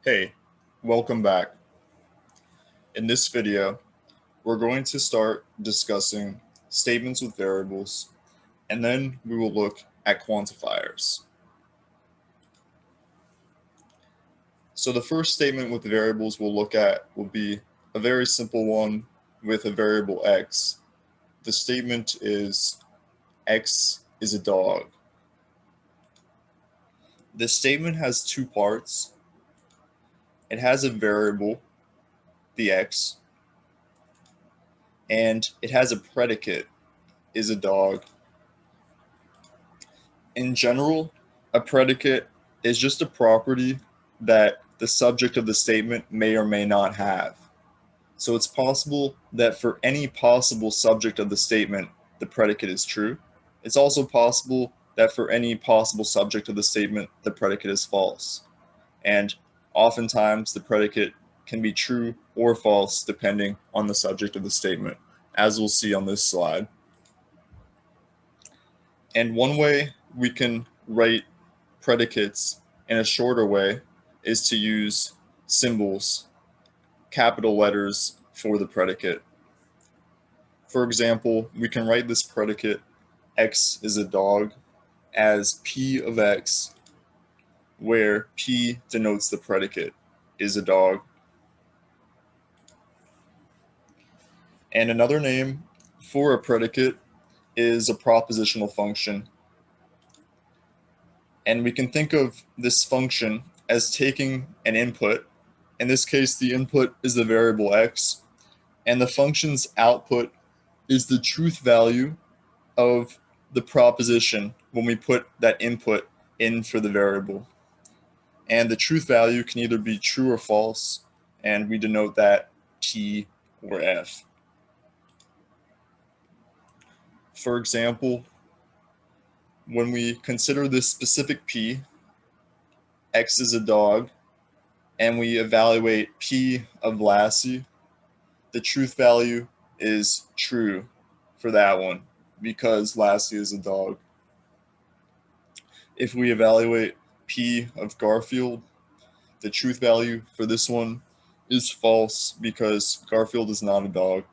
Hey, welcome back. In this video, we're going to start discussing statements with variables, and then we will look at quantifiers. So the first statement with variables we'll look at will be a very simple one with a variable x. The statement is x is a dog. This statement has two parts. It has a variable, the x, and it has a predicate, is a dog. In general, a predicate is just a property that the subject of the statement may or may not have. So it's possible that for any possible subject of the statement, the predicate is true. It's also possible that for any possible subject of the statement, the predicate is false. And oftentimes, the predicate can be true or false depending on the subject of the statement, as we'll see on this slide. And one way we can write predicates in a shorter way is to use symbols, capital letters for the predicate. For example, we can write this predicate, x is a dog, as p of x, where p denotes the predicate, is a dog. And another name for a predicate is a propositional function. And we can think of this function as taking an input. In this case, the input is the variable x, and the function's output is the truth value of the proposition when we put that input in for the variable. And the truth value can either be true or false, and we denote that T or F. For example, when we consider this specific P, X is a dog, and we evaluate P of Lassie, the truth value is true for that one because Lassie is a dog. If we evaluate P of Garfield, the truth value for this one is false because Garfield is not a dog.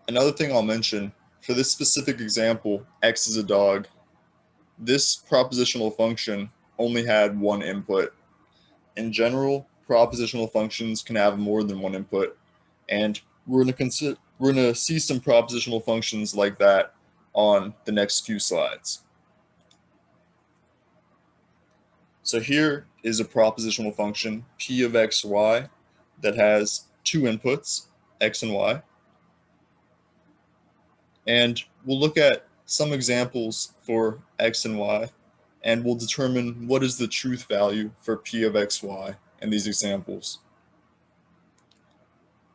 Another thing I'll mention, for this specific example, x is a dog, this propositional function only had one input. In general, propositional functions can have more than one input, and we're going to see some propositional functions like that on the next few slides. So here is a propositional function, p of x, y, that has two inputs, x and y. And we'll look at some examples for x and y, and we'll determine what is the truth value for p of x, y in these examples.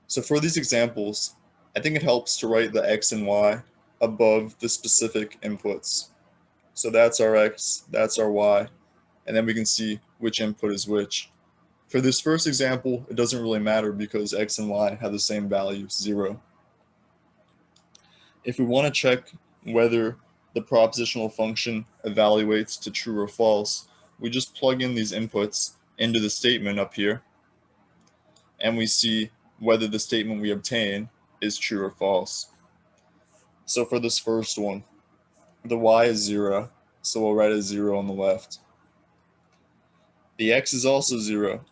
So for these examples, I think it helps to write the x and y above the specific inputs. So that's our x, that's our y, and then we can see which input is which. For this first example, it doesn't really matter because x and y have the same value, 0. If we want to check whether the propositional function evaluates to true or false, we just plug in these inputs into the statement up here, and we see whether the statement we obtain is true or false. So for this first one, the y is 0, so we'll write a 0 on the left. The x is also 0,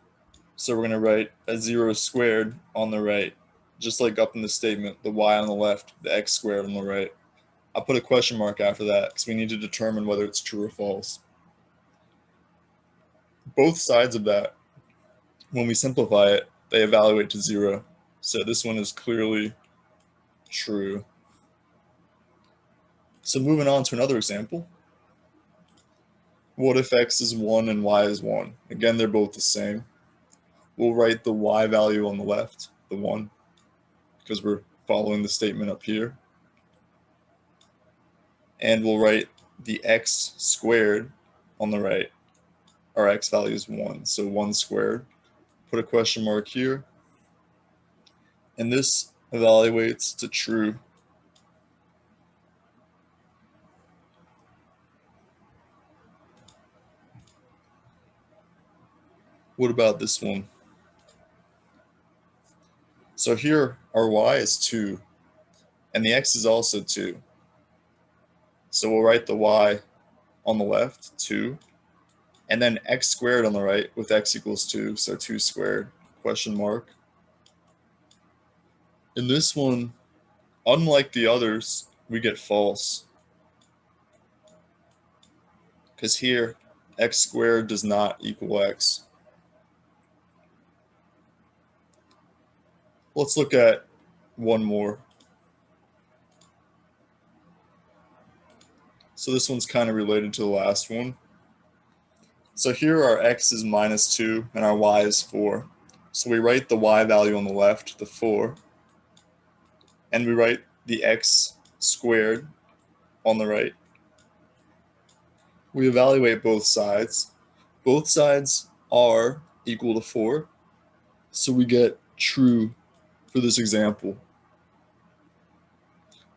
so we're going to write a 0 squared on the right, just like up in the statement, the y on the left, the x squared on the right. I'll put a question mark after that because we need to determine whether it's true or false. Both sides of that, when we simplify it, they evaluate to 0. So this one is clearly true. So moving on to another example. What if x is 1 and y is 1? Again, they're both the same. We'll write the y value on the left, the 1, because we're following the statement up here. And we'll write the x squared on the right. Our x value is 1, so 1 squared. Put a question mark here. And this evaluates to true. What about this one? So here our y is 2, and the x is also 2. So we'll write the y on the left, 2, and then x squared on the right with x equals 2, so 2 squared, question mark. In this one, unlike the others, we get false. Because here, x squared does not equal x. Let's look at one more. So this one's kind of related to the last one. So here our x is minus 2 and our y is 4. So we write the y value on the left, the 4, and we write the x squared on the right. We evaluate both sides. Both sides are equal to 4, so we get true for this example.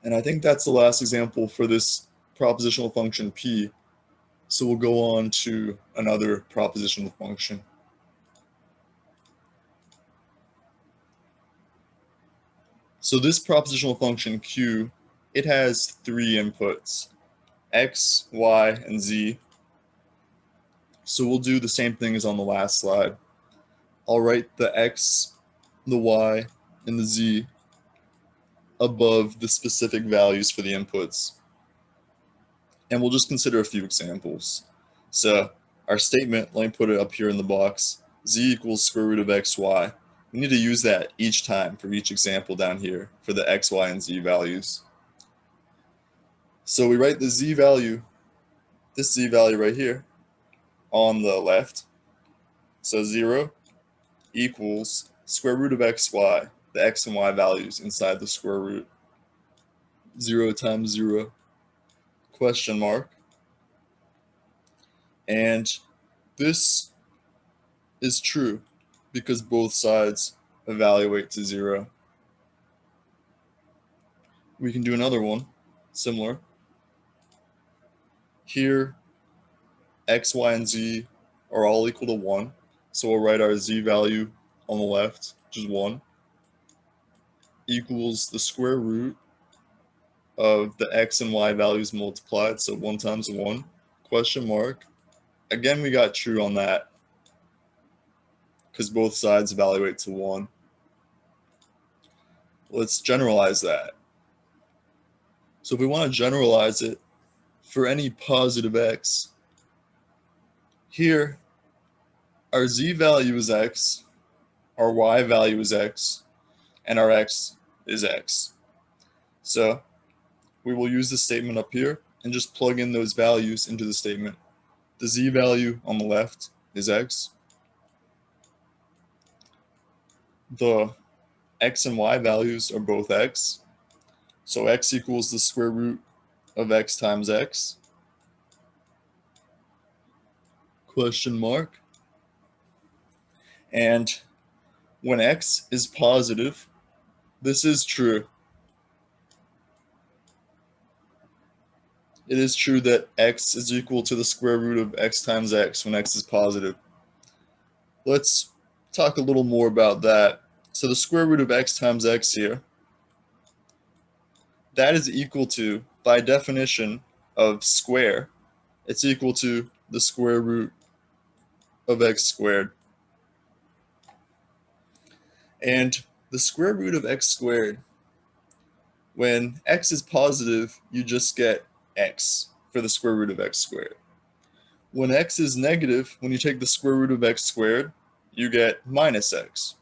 And I think that's the last example for this propositional function p. So we'll go on to another propositional function. So this propositional function q, it has 3 inputs, x, y, and z. So we'll do the same thing as on the last slide. I'll write the x, the y, and the z above the specific values for the inputs. And we'll just consider a few examples. So our statement, let me put it up here in the box, z equals square root of xy. We need to use that each time for each example down here for the x, y, and z values. So we write the z value, this z value right here, on the left. So 0 equals square root of xy, the x and y values inside the square root. 0 times 0, question mark. And this is true because both sides evaluate to 0. We can do another one, similar. Here, x, y, and z are all equal to 1. So we'll write our z value on the left, which is 1, equals the square root of the x and y values multiplied, so 1 times 1, question mark. Again, we got true on that because both sides evaluate to 1. Let's generalize that. So if we want to generalize it for any positive x, here our z value is x, our y value is x, and our x is x. So we will use the statement up here and just plug in those values into the statement. The z value on the left is x. The x and y values are both x. So x equals the square root of x times x, question mark. And when x is positive, this is true. It is true that x is equal to the square root of x times x when x is positive. Let's talk a little more about that. So the square root of x times x here, that is equal to, by definition of square, it's equal to the square root of x squared. And the square root of x squared, when x is positive, you just get x for the square root of x squared. When x is negative, when you take the square root of x squared, you get minus x.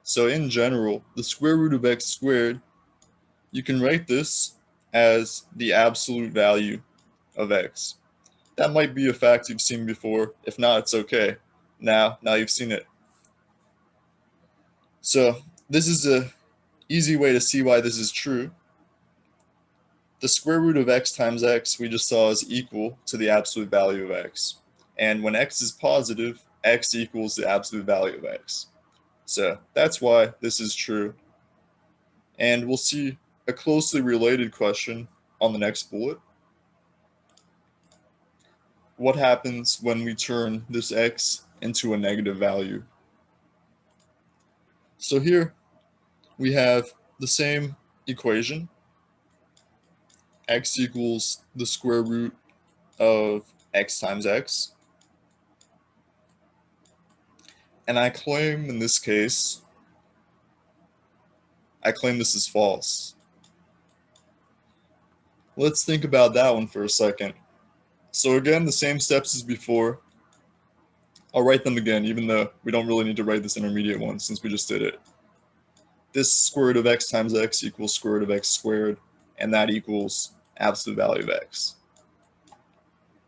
So in general, the square root of x squared, you can write this as the absolute value of x. That might be a fact you've seen before. If not, it's okay. Now you've seen it. So this is an easy way to see why this is true. The square root of x times x we just saw is equal to the absolute value of x. And when x is positive, x equals the absolute value of x. So that's why this is true. And we'll see a closely related question on the next bullet. What happens when we turn this x into a negative value. So here we have the same equation, x equals the square root of x times x. And I claim in this case, this is false. Let's think about that one for a second. So again, the same steps as before. I'll write them again, even though we don't really need to write this intermediate one since we just did it. This square root of x times x equals square root of x squared, and that equals absolute value of x.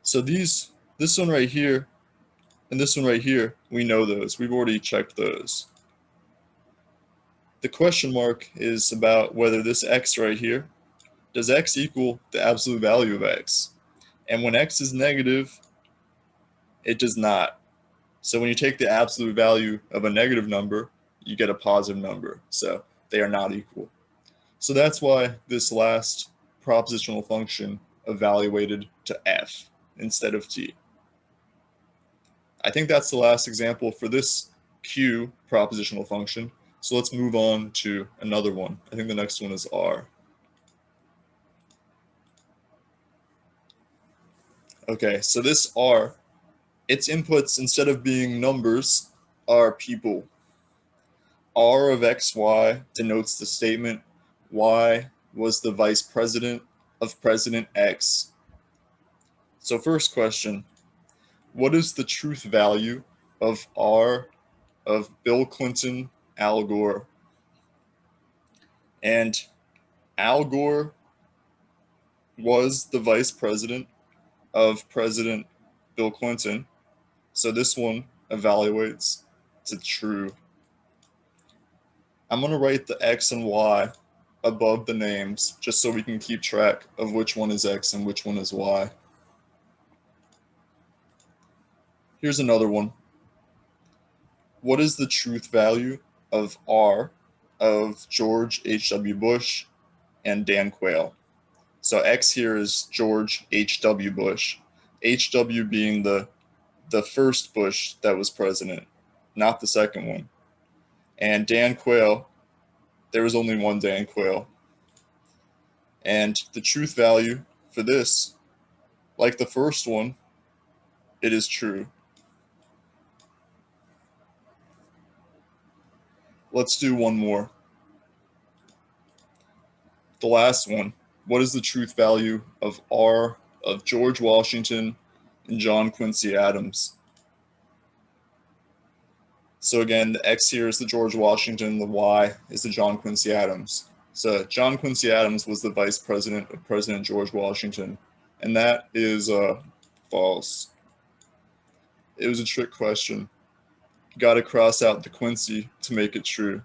So this one right here and this one right here, we know those. We've already checked those. The question mark is about whether this x right here, does x equal the absolute value of x? And when x is negative, it does not. So when you take the absolute value of a negative number, you get a positive number. So they are not equal. So that's why this last propositional function evaluated to f instead of t. I think that's the last example for this q propositional function. So let's move on to another one. I think the next one is r. Okay, so this r, its inputs, instead of being numbers, are people. R of xy denotes the statement y was the vice president of President X. So first question, what is the truth value of R of Bill Clinton, Al Gore? And Al Gore was the vice president of President Bill Clinton. So this one evaluates to true. I'm going to write the X and Y above the names just so we can keep track of which one is X and which one is Y. Here's another one. What is the truth value of R of George H.W. Bush and Dan Quayle? So X here is George H.W. Bush, H.W. being the first Bush that was president, not the second one. And Dan Quayle, there was only one Dan Quayle. And the truth value for this, like the first one, it is true. Let's do one more. The last one. What is the truth value of R of George Washington and John Quincy Adams? So again, the X here is the George Washington, the Y is the John Quincy Adams. So John Quincy Adams was the vice president of President George Washington, and that is false. It was a trick question. You got to cross out the Quincy to make it true.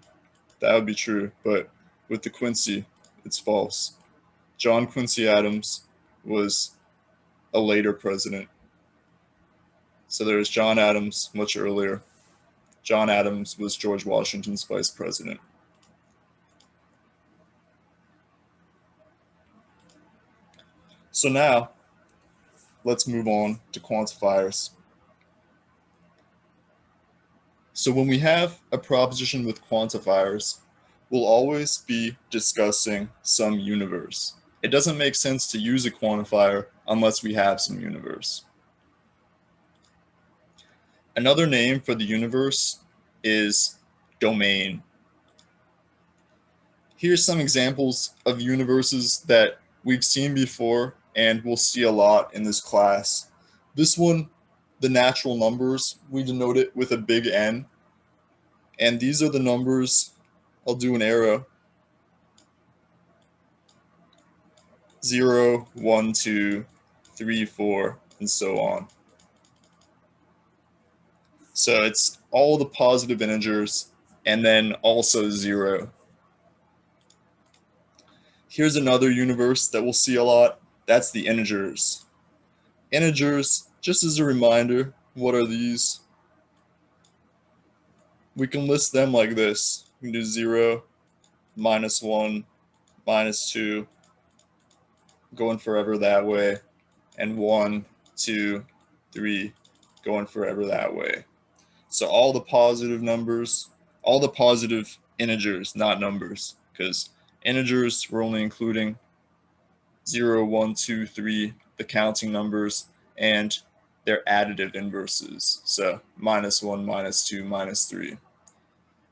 That would be true, but with the Quincy, it's false. John Quincy Adams was a later president. So there's John Adams much earlier. John Adams was George Washington's vice president. So now, let's move on to quantifiers. So when we have a proposition with quantifiers, we'll always be discussing some universe. It doesn't make sense to use a quantifier unless we have some universe. Another name for the universe is domain. Here's some examples of universes that we've seen before and we'll see a lot in this class. This one, the natural numbers, we denote it with a big N. And these are the numbers, I'll do an arrow. 0, 1, 2, 3, 4, and so on. So it's all the positive integers and then also 0. Here's another universe that we'll see a lot. That's the integers. Integers, just as a reminder, what are these? We can list them like this. We can do 0, -1, -2, going forever that way, and 1, 2, 3, going forever that way. So all the positive numbers, all the positive integers, not numbers, because integers we're only including 0, 1, 2, 3, the counting numbers, and their additive inverses. So -1, -2, -3.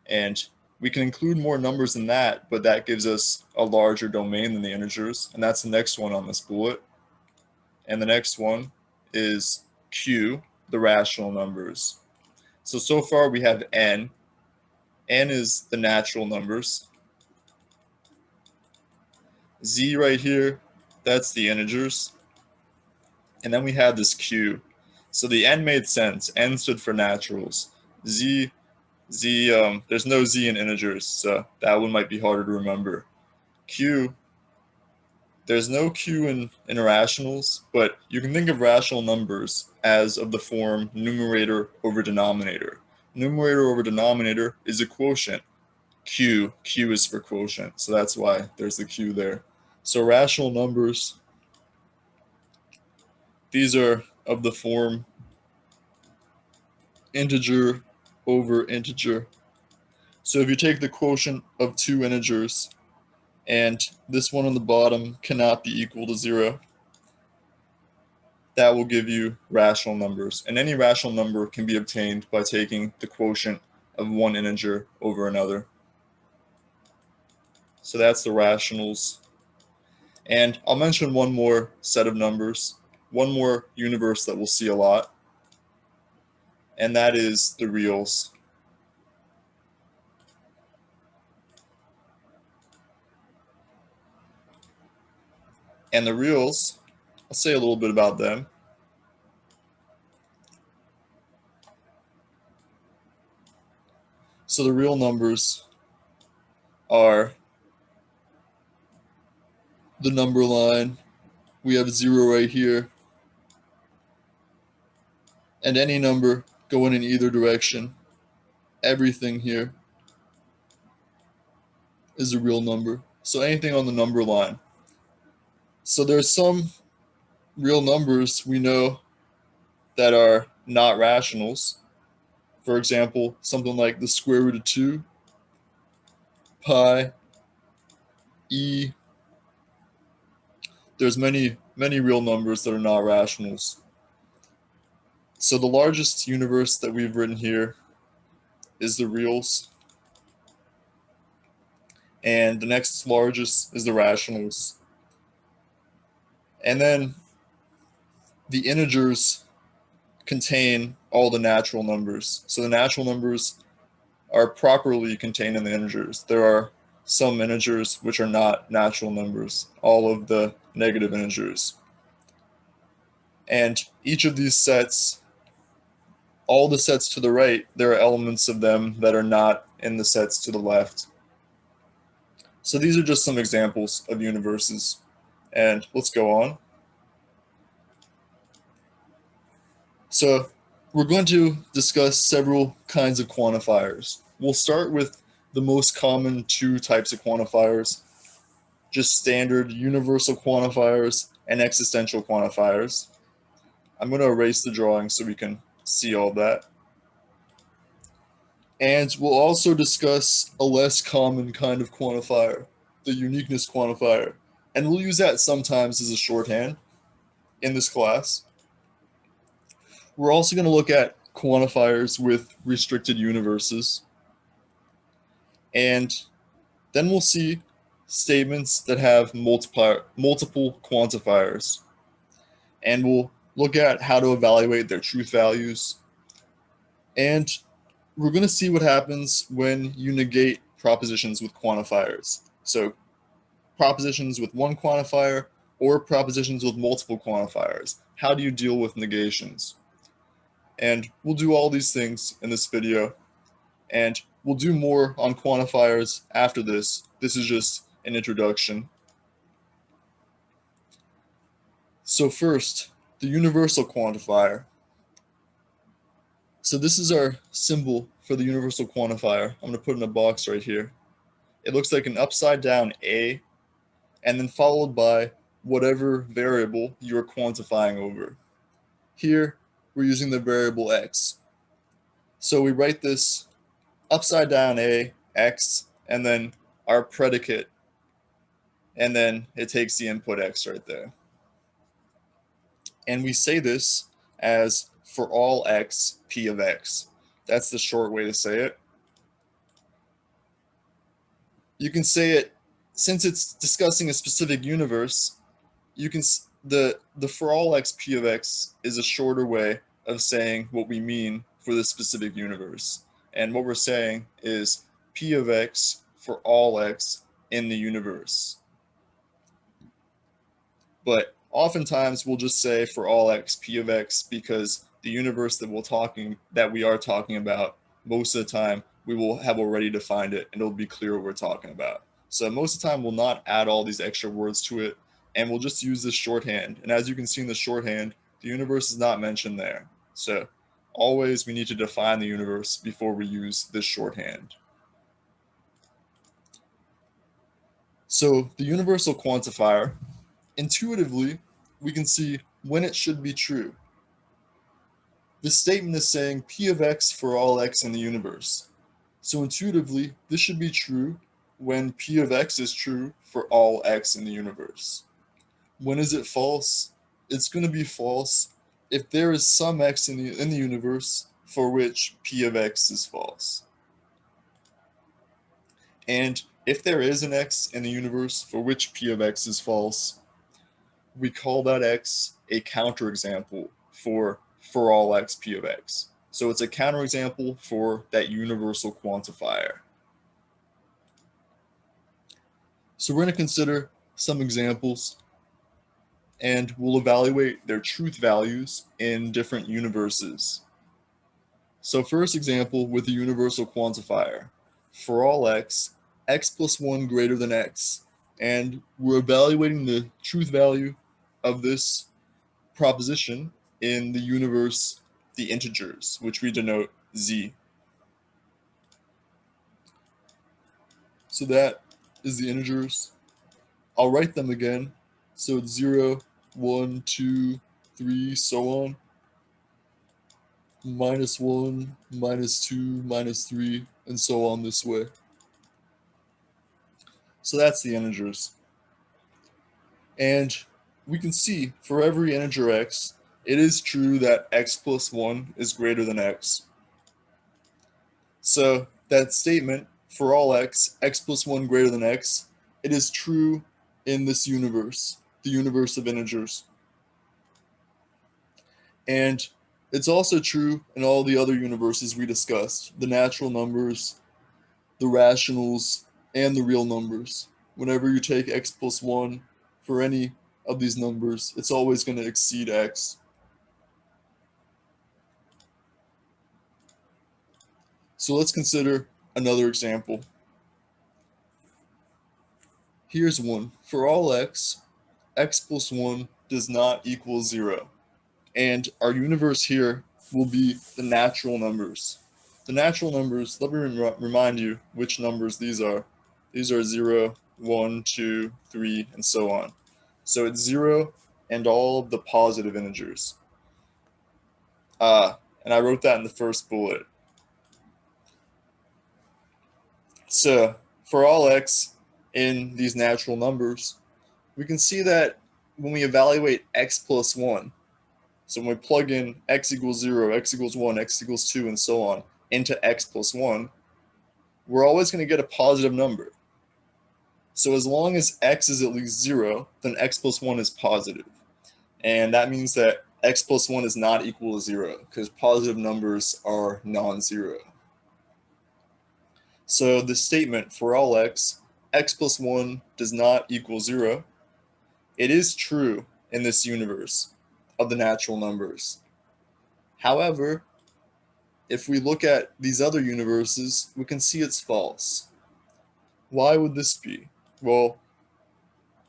And we can include more numbers than that, but that gives us a larger domain than the integers, and that's the next one on this bullet. And the next one is Q, the rational numbers. So far we have N. N is the natural numbers. Z right here, that's the integers. And then we have this Q. So the N made sense. N stood for naturals. Z, there's no Z in integers, so that one might be harder to remember. Q, there's no Q in irrationals, but you can think of rational numbers as of the form numerator over denominator. Numerator over denominator is a quotient. Q is for quotient, so that's why there's the Q there. So rational numbers, these are of the form integer over integer. So if you take the quotient of two integers, and this one on the bottom cannot be equal to 0, that will give you rational numbers. And any rational number can be obtained by taking the quotient of one integer over another. So that's the rationals. And I'll mention one more set of numbers, one more universe that we'll see a lot, and that is the reals. And the reals, I'll say a little bit about them. So the real numbers are the number line. We have 0 right here. And any number going in either direction. Everything here is a real number. So anything on the number line. So there's some real numbers we know that are not rationals. For example, something like the square root of 2, pi, e. There's many real numbers that are not rationals. So the largest universe that we've written here is the reals. And the next largest is the rationals. And then the integers contain all the natural numbers. So the natural numbers are properly contained in the integers. There are some integers which are not natural numbers, all of the negative integers. And each of these sets, all the sets to the right, there are elements of them that are not in the sets to the left. So these are just some examples of universes. And let's go on. So we're going to discuss several kinds of quantifiers. We'll start with the most common two types of quantifiers, just standard universal quantifiers and existential quantifiers. I'm going to erase the drawing so we can see all that. And we'll also discuss a less common kind of quantifier, the uniqueness quantifier. And we'll use that sometimes as a shorthand in this class. We're also going to look at quantifiers with restricted universes. And then we'll see statements that have multiple quantifiers. And we'll look at how to evaluate their truth values. And we're going to see what happens when you negate propositions with quantifiers. So propositions with one quantifier or propositions with multiple quantifiers. How do you deal with negations? And we'll do all these things in this video. And we'll do more on quantifiers after this. This is just an introduction. So first, the universal quantifier. So this is our symbol for the universal quantifier. I'm going to put it in a box right here. It looks like an upside down A, and then followed by whatever variable you're quantifying over. Here, we're using the variable x. So we write this upside down A, X, and then our predicate, and then it takes the input X right there. And we say this as for all X, P of X. That's the short way to say it. You can say it, since it's discussing a specific universe, you can, the for all X, P of X is a shorter way of saying what we mean for this specific universe. And what we're saying is P of X for all X in the universe. But oftentimes we'll just say for all X, P of X, because the universe that we are talking about, most of the time we will have already defined it and it'll be clear what we're talking about. So most of the time we'll not add all these extra words to it, and we'll just use this shorthand. And as you can see in the shorthand, the universe is not mentioned there. So always we need to define the universe before we use this shorthand. So the universal quantifier, intuitively, we can see when it should be true. This statement is saying P of X for all X in the universe. So intuitively, this should be true when P of X is true for all X in the universe. When is it false? It's going to be false if there is some X in the universe for which P of X is false. And if there is an X in the universe for which P of X is false, we call that X a counterexample for all X, P of X. So it's a counterexample for that universal quantifier. So we're going to consider some examples, and we'll evaluate their truth values in different universes. So first example with the universal quantifier. For all X, X plus 1 greater than X. And we're evaluating the truth value of this proposition in the universe, the integers, which we denote Z. So that is the integers. I'll write them again. So it's 0, 1, 2, 3, so on. -1, -2, -3, and so on this way. So that's the integers. And we can see for every integer x, it is true that x plus 1 is greater than x. So that statement, for all x, x plus 1 greater than x, it is true in this universe, the universe of integers. And it's also true in all the other universes we discussed, the natural numbers, the rationals, and the real numbers. Whenever you take x plus 1 for any of these numbers, it's always going to exceed x. So let's consider another example. Here's one. For all x, x plus 1 does not equal 0. And our universe here will be the natural numbers. The natural numbers, let me remind you which numbers these are. These are 0, 1, 2, 3, and so on. So it's 0 and all of the positive integers. And I wrote that in the first bullet. So for all x in these natural numbers, we can see that when we evaluate x plus 1, so when we plug in x equals 0, x equals 1, x equals 2, and so on into x plus 1, we're always going to get a positive number. So as long as x is at least 0, then x plus 1 is positive. And that means that x plus 1 is not equal to 0, because positive numbers are non-zero. So the statement, for all x, x plus 1 does not equal 0, it is true in this universe of the natural numbers. However, if we look at these other universes, we can see it's false. Why would this be? Well,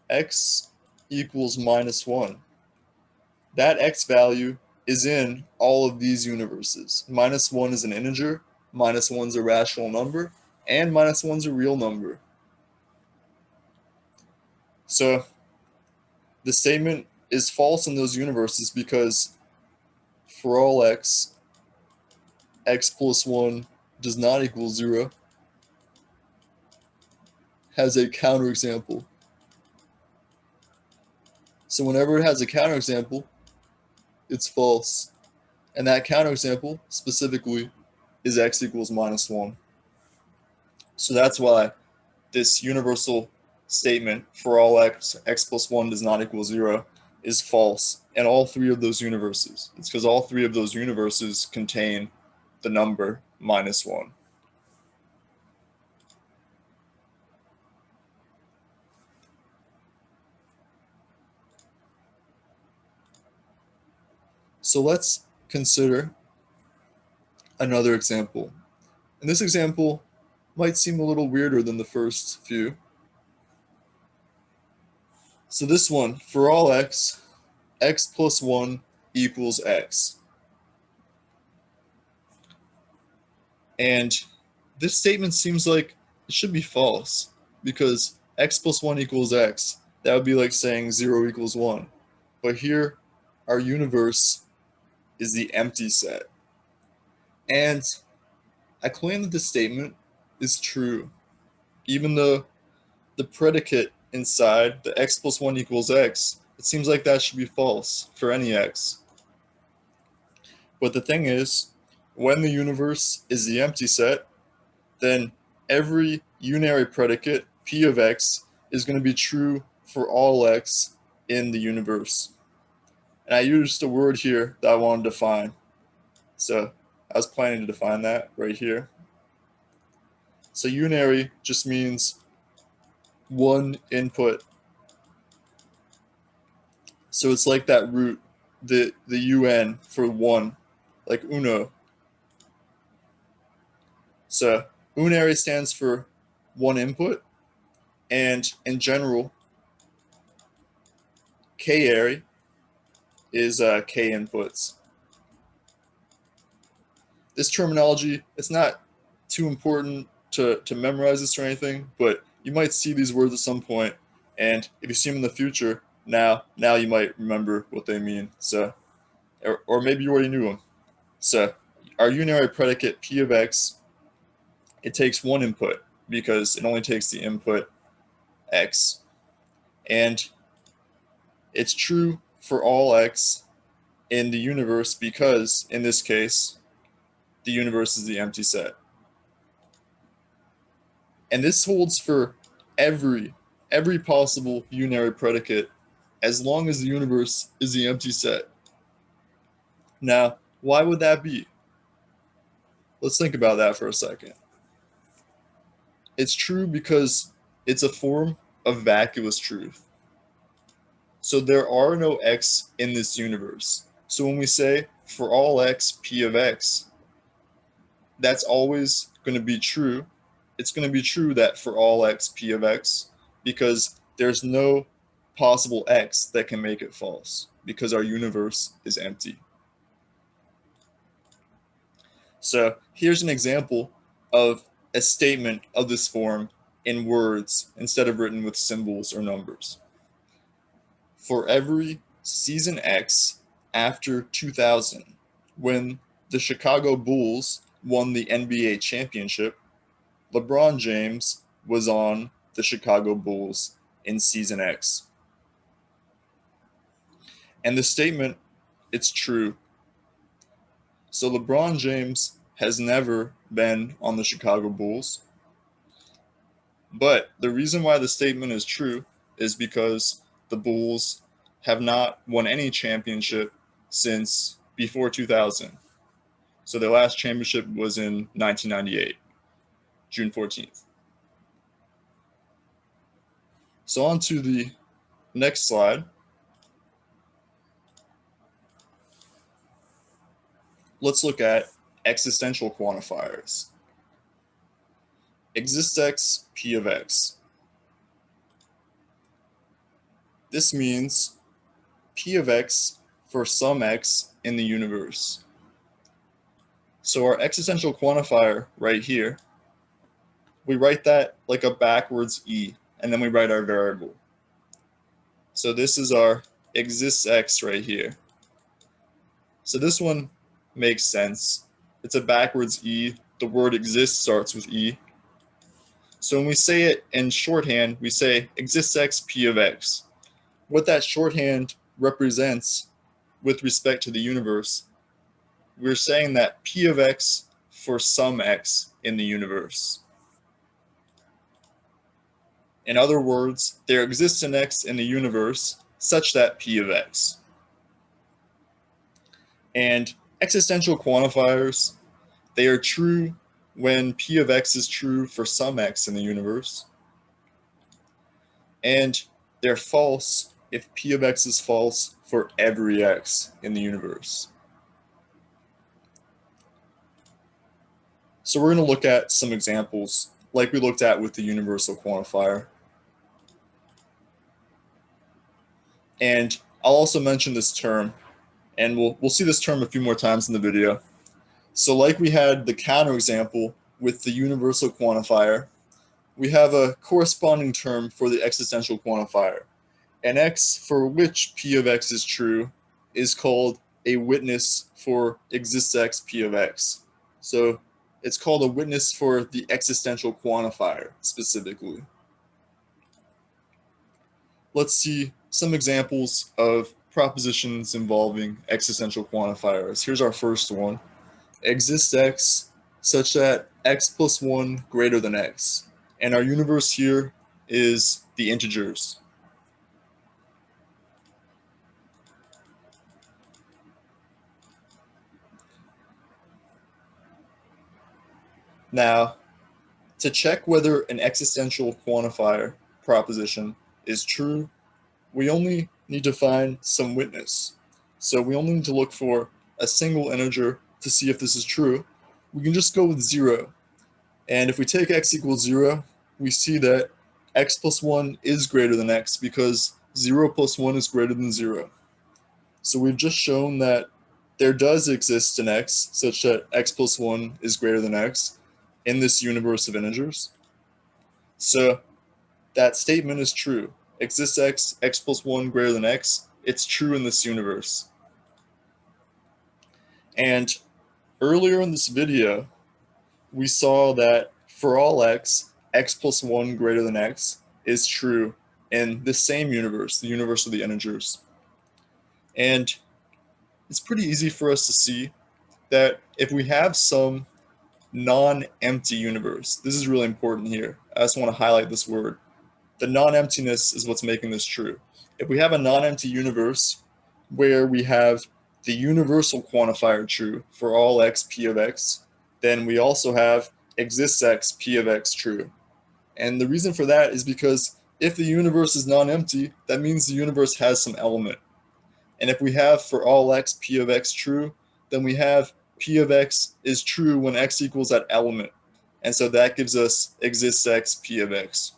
x equals -1. That x value is in all of these universes. -1 is an integer, -1 is a rational number, and -1 is a real number. So the statement is false in those universes because for all x, x plus 1 does not equal 0 has a counterexample. So whenever it has a counterexample, it's false. And that counterexample, specifically, is x equals minus 1. So that's why this universal statement for all x, x plus 1 does not equal 0, is false in all three of those universes. It's because all three of those universes contain the number minus 1. So let's consider another example. And this example might seem a little weirder than the first few. So this one, for all x, x plus 1 equals x. And this statement seems like it should be false because x plus 1 equals x. That would be like saying 0 equals 1. But here, our universe is the empty set. And I claim that this statement is true, even though the predicate inside, the x plus 1 equals x, it seems like that should be false for any x. But the thing is, when the universe is the empty set, then every unary predicate, p of x, is going to be true for all x in the universe. And I used a word here that I want to define. So I was planning to define that right here. So unary just means one input. So it's like that root, the un for one, like uno. So unary stands for one input, and in general, k-ary is k inputs. This terminology, it's not too important to memorize this or anything, but you might see these words at some point, and if you see them in the future, now you might remember what they mean. So, or maybe you already knew them. So, our unary predicate p of x, it takes one input because it only takes the input x, and it's true for all x in the universe because, in this case, the universe is the empty set. And this holds for every possible unary predicate as long as the universe is the empty set. Now, why would that be? Let's think about that for a second. It's true because it's a form of vacuous truth. So there are no x in this universe. So when we say for all x, p of x, that's always going to be true. It's going to be true that for all x, p of x, because there's no possible x that can make it false, because our universe is empty. So here's an example of a statement of this form in words instead of written with symbols or numbers. For every season X after 2000, when the Chicago Bulls won the NBA championship, LeBron James was on the Chicago Bulls in season X. And the statement, it's true. So LeBron James has never been on the Chicago Bulls. But the reason why the statement is true is because the Bulls have not won any championship since before 2000. So their last championship was in 1998, June 14th. So on to the next slide. Let's look at existential quantifiers. Exists x, p of x. This means p of x for some x in the universe. So our existential quantifier right here, we write that like a backwards e, and then we write our variable. So this is our exists x right here. So this one makes sense It's a backwards E. The word exists starts with E. So when we say it in shorthand, we say exists x p of x. What that shorthand represents with respect to the universe, we're saying that p of x for some x in the universe. In other words, there exists an x in the universe such that p of x. And existential quantifiers, they are true when p of x is true for some x in the universe. And they're false if p of x is false for every x in the universe. So we're going to look at some examples like we looked at with the universal quantifier. And I'll also mention this term, and we'll see this term a few more times in the video. So like we had the counterexample with the universal quantifier, we have a corresponding term for the existential quantifier. An x for which p of x is true is called a witness for exists x p of x. So it's called a witness for the existential quantifier specifically. Let's see some examples of propositions involving existential quantifiers. Here's our first one. Exists x such that x plus 1 greater than x. And our universe here is the integers. Now, to check whether an existential quantifier proposition is true, we only need to find some witness. So we only need to look for a single integer to see if this is true. We can just go with 0. And if we take x equals 0, we see that x plus 1 is greater than x because 0 plus 1 is greater than 0. So we've just shown that there does exist an x such that x plus 1 is greater than x in this universe of integers. So that statement is true. Exists x, x plus 1 greater than x. It's true in this universe. And earlier in this video, we saw that for all x, x plus 1 greater than x is true in the same universe, the universe of the integers. And it's pretty easy for us to see that if we have some non-empty universe, this is really important here. I just want to highlight this word. The non-emptiness is what's making this true. If we have a non-empty universe where we have the universal quantifier true for all x p of x, then we also have exists x p of x true. And the reason for that is because if the universe is non-empty, that means the universe has some element. And if we have for all x p of x true, then we have p of x is true when x equals that element. And so that gives us exists x p of x.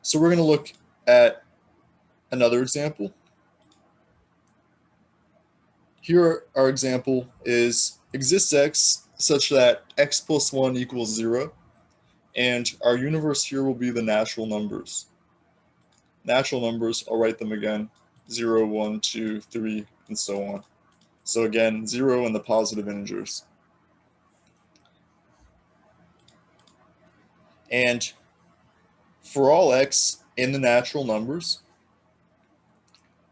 So we're going to look at another example. Here our example is exists x such that x plus 1 equals 0. And our universe here will be the natural numbers. Natural numbers, I'll write them again, 0, 1, 2, 3, and so on. So again, 0 in the positive integers. And for all x in the natural numbers,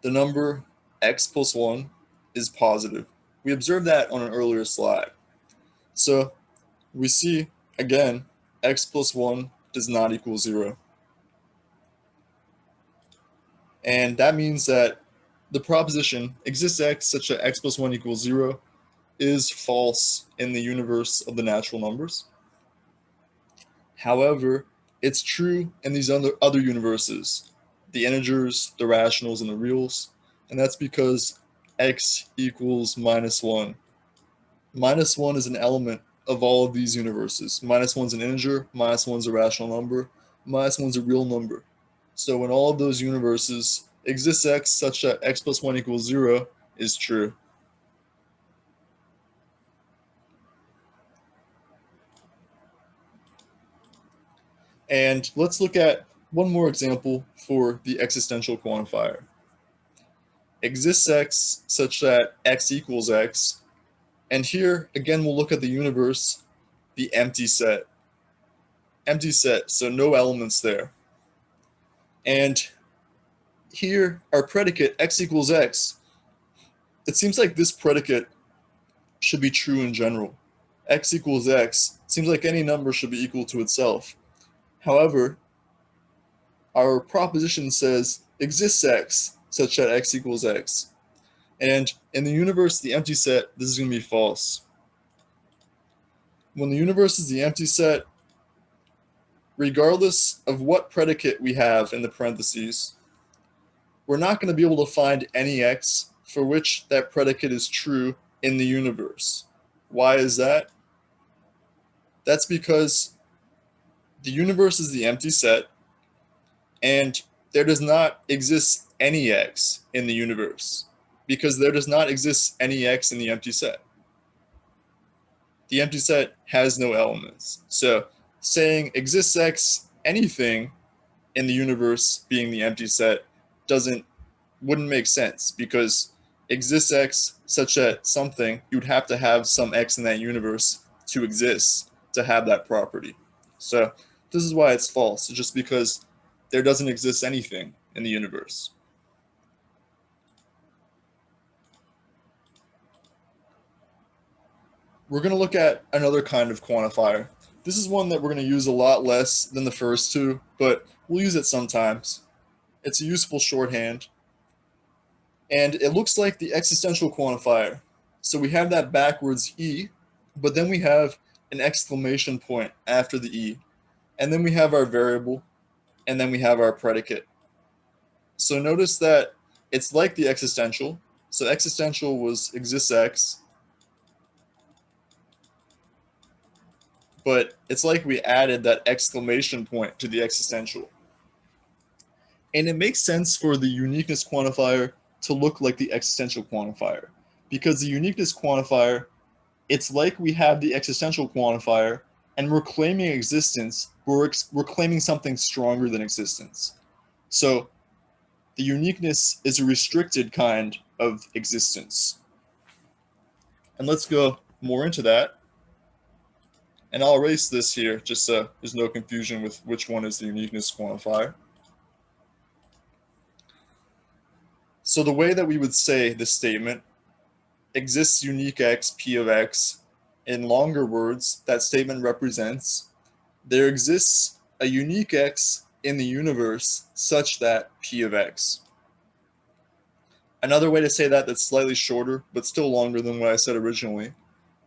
the number x plus 1 is positive. We observed that on an earlier slide. So we see, again, x plus 1 does not equal 0. And that means that the proposition exists x such that x plus 1 equals 0 is false in the universe of the natural numbers. However, it's true in these other universes, the integers, the rationals, and the reals, and that's because x equals minus 1. Minus 1 is an element of all of these universes. Minus 1 is an integer, minus 1 is a rational number, minus 1 is a real number. So in all of those universes, exists x such that x plus 1 equals 0 is true. And let's look at one more example for the existential quantifier. exists x such that x equals x. And here, again, we'll look at the universe, the empty set. Empty set, so no elements there. And here, our predicate, x equals x, it seems like this predicate should be true in general. X equals x seems like any number should be equal to itself. However, our proposition says exists x such that x equals x. And in the universe, the empty set, this is going to be false. When the universe is the empty set, regardless of what predicate we have in the parentheses, we're not going to be able to find any x for which that predicate is true in the universe. Why is that? That's because the universe is the empty set, and there does not exist any x in the universe, because there does not exist any x in the empty set. The empty set has no elements. So saying exists x anything in the universe being the empty set wouldn't make sense, because exists x such that something, you'd have to have some x in that universe to exist to have that property. So this is why it's false, just because there doesn't exist anything in the universe. We're going to look at another kind of quantifier. This is one that we're going to use a lot less than the first two, but we'll use it sometimes. It's a useful shorthand. And it looks like the existential quantifier. So we have that backwards E, but then we have an exclamation point after the E. And then we have our variable, and then we have our predicate. So notice that it's like the existential. So existential was exists x, but it's like we added that exclamation point to the existential. And it makes sense for the uniqueness quantifier to look like the existential quantifier, because the uniqueness quantifier, it's like we have the existential quantifier and we're claiming existence, we're claiming something stronger than existence. So the uniqueness is a restricted kind of existence. And let's go more into that. And I'll erase this here just so there's no confusion with which one is the uniqueness quantifier. So the way that we would say this statement, exists unique x, p of x, in longer words, that statement represents there exists a unique x in the universe such that p of x. Another way to say that that's slightly shorter, but still longer than what I said originally,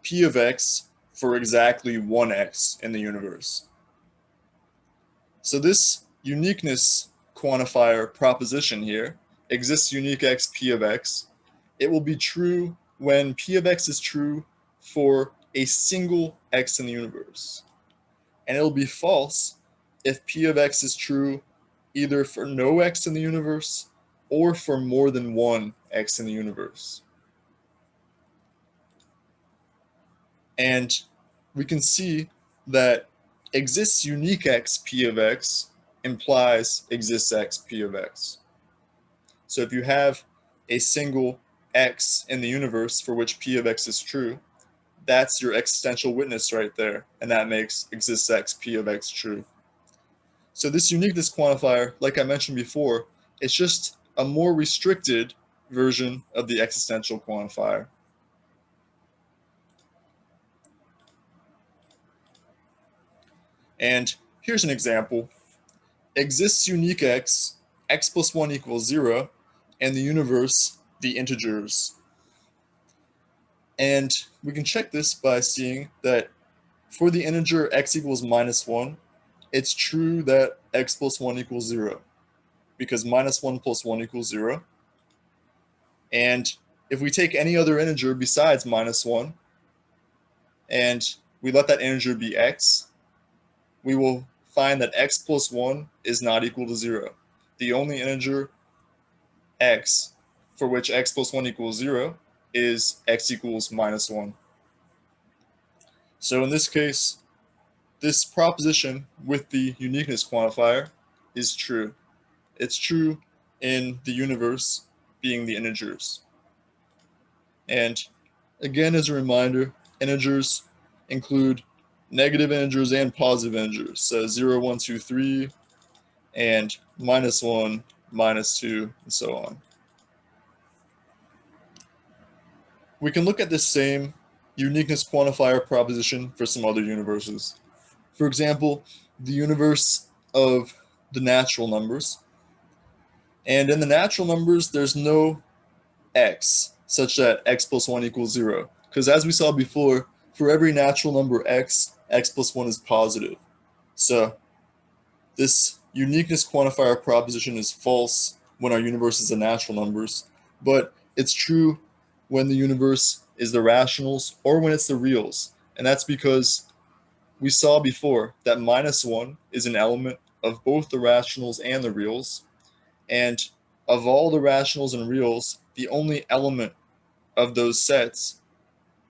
p of x for exactly one x in the universe. So this uniqueness quantifier proposition here, exists unique x, p of x, it will be true when p of x is true for a single x in the universe. And it'll be false if p of x is true either for no x in the universe or for more than one x in the universe. And we can see that exists unique x, p of x, implies exists x, p of x. So if you have a single x in the universe for which p of x is true, that's your existential witness right there, and that makes exists x, p of x true. So this uniqueness quantifier, like I mentioned before, it's just a more restricted version of the existential quantifier. And here's an example. Exists unique x, x plus 1 equals 0, and the universe, the integers. And we can check this by seeing that for the integer x equals minus 1, it's true that x plus 1 equals 0, because minus 1 plus 1 equals 0. And if we take any other integer besides minus 1, and we let that integer be x, we will find that x plus 1 is not equal to 0. The only integer x for which x plus 1 equals 0 is x equals minus 1. So in this case, this proposition with the uniqueness quantifier is true. It's true in the universe, being the integers. And again, as a reminder, integers include negative integers and positive integers. So 0, 1, 2, 3, and -1, -2, and so on. We can look at this same uniqueness quantifier proposition for some other universes. For example, the universe of the natural numbers. And in the natural numbers, there's no x, such that x plus 1 equals 0. Because as we saw before, for every natural number x, x plus 1 is positive. So this uniqueness quantifier proposition is false when our universe is the natural numbers, but it's true when the universe is the rationals or when it's the reals. And that's because we saw before that -1 is an element of both the rationals and the reals. And of all the rationals and reals, the only element of those sets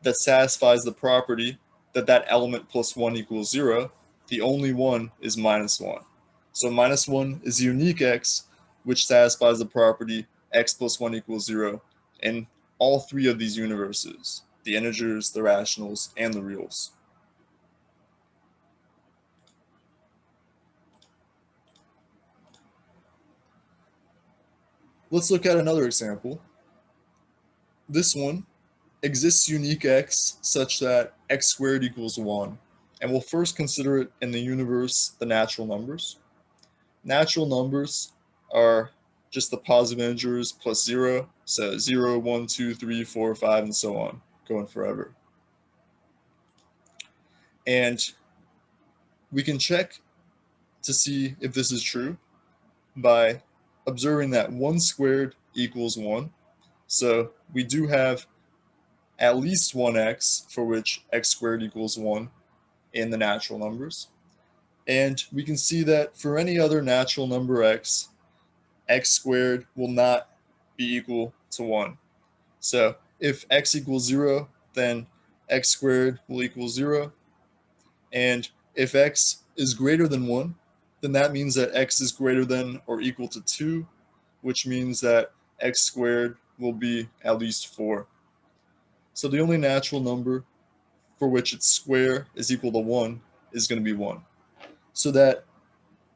that satisfies the property that that element plus 1 equals 0, the only one is -1. So -1 is a unique x, which satisfies the property x plus 1 equals 0 in all three of these universes, the integers, the rationals, and the reals. Let's look at another example. This one exists unique x such that x squared equals 1. And we'll first consider it in the universe, the natural numbers. Natural numbers are just the positive integers plus 0. So 0, 1, 2, 3, 4, 5, and so on, going forever. And we can check to see if this is true by observing that 1 squared equals 1. So we do have at least one x for which x squared equals 1 in the natural numbers. And we can see that for any other natural number x, x squared will not be equal to 1. So if x equals 0, then x squared will equal 0. And if x is greater than 1, then that means that x is greater than or equal to 2, which means that x squared will be at least 4. So the only natural number for which its square is equal to 1 is going to be 1. So that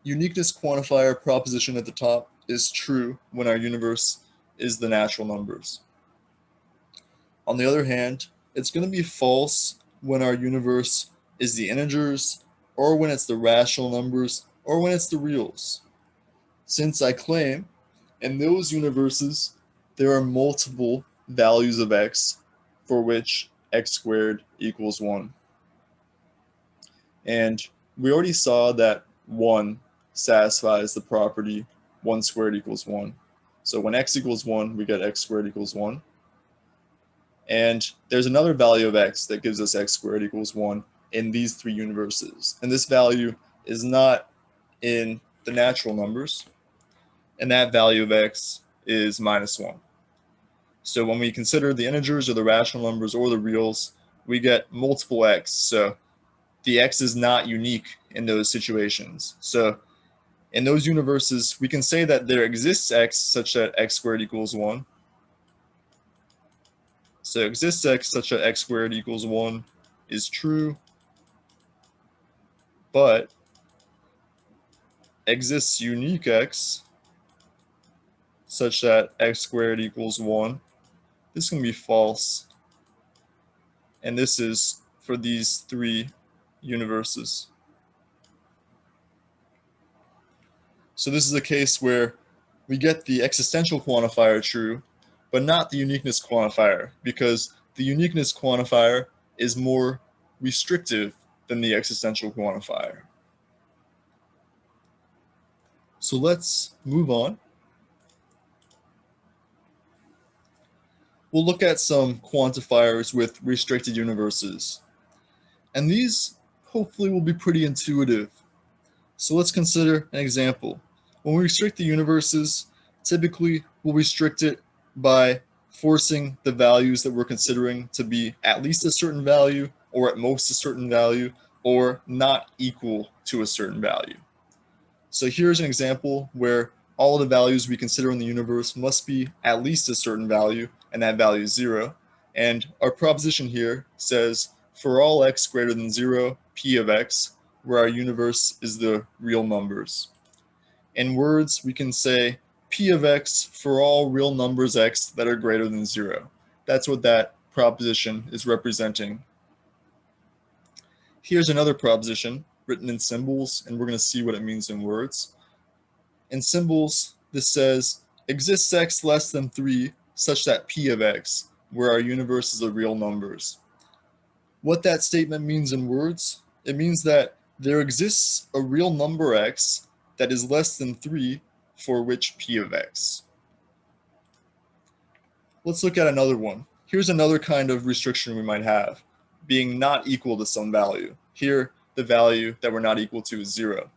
uniqueness quantifier proposition at the top is true when our universe is the natural numbers. On the other hand, it's going to be false when our universe is the integers, or when it's the rational numbers, or when it's the reals. Since I claim in those universes there are multiple values of x for which x squared equals 1. And we already saw that 1 satisfies the property 1 squared equals 1. So when x equals 1, we get x squared equals 1. And there's another value of x that gives us x squared equals 1 in these three universes. And this value is not in the natural numbers. And that value of x is -1. So when we consider the integers or the rational numbers or the reals, we get multiple x. So the x is not unique in those situations. So in those universes, we can say that there exists x such that x squared equals 1. So exists x such that x squared equals 1 is true, but exists unique x such that x squared equals 1. This can be false. And this is for these three universes. So this is a case where we get the existential quantifier true, but not the uniqueness quantifier, because the uniqueness quantifier is more restrictive than the existential quantifier. So let's move on. We'll look at some quantifiers with restricted universes. And these hopefully will be pretty intuitive. So let's consider an example. When we restrict the universes, typically we'll restrict it by forcing the values that we're considering to be at least a certain value, or at most a certain value, or not equal to a certain value. So here's an example where all the values we consider in the universe must be at least a certain value, and that value is 0. And our proposition here says for all x greater than 0, p of x, where our universe is the real numbers. In words, we can say p of x for all real numbers x that are greater than 0. That's what that proposition is representing. Here's another proposition written in symbols, and we're going to see what it means in words. In symbols, this says, exists x less than 3 such that p of x, where our universe is the real numbers. What that statement means in words, it means that there exists a real number x that is less than 3 for which p of x. Let's look at another one. Here's another kind of restriction we might have, being not equal to some value. Here, the value that we're not equal to is 0.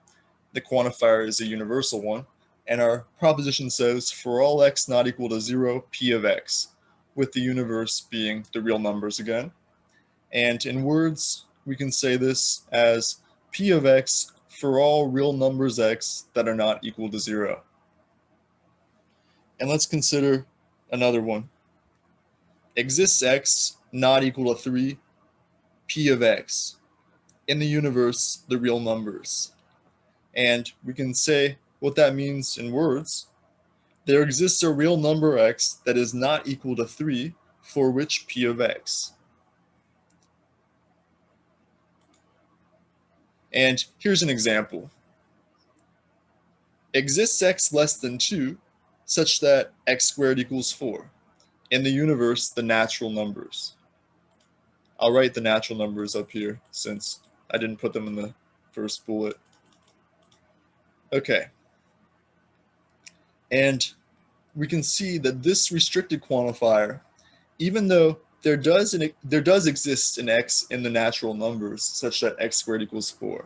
The quantifier is a universal one, and our proposition says for all x not equal to 0, p of x, with the universe being the real numbers again. And in words, we can say this as p of x for all real numbers x that are not equal to 0. And let's consider another one. Exists x not equal to 3, p of x, in the universe, the real numbers. And we can say what that means in words. There exists a real number x that is not equal to 3 for which p of x. And here's an example. Exists x less than 2 such that x squared equals 4. In the universe, the natural numbers. I'll write the natural numbers up here since I didn't put them in the first bullet. Okay. And we can see that this restricted quantifier, even though there does exist an x in the natural numbers such that x squared equals 4,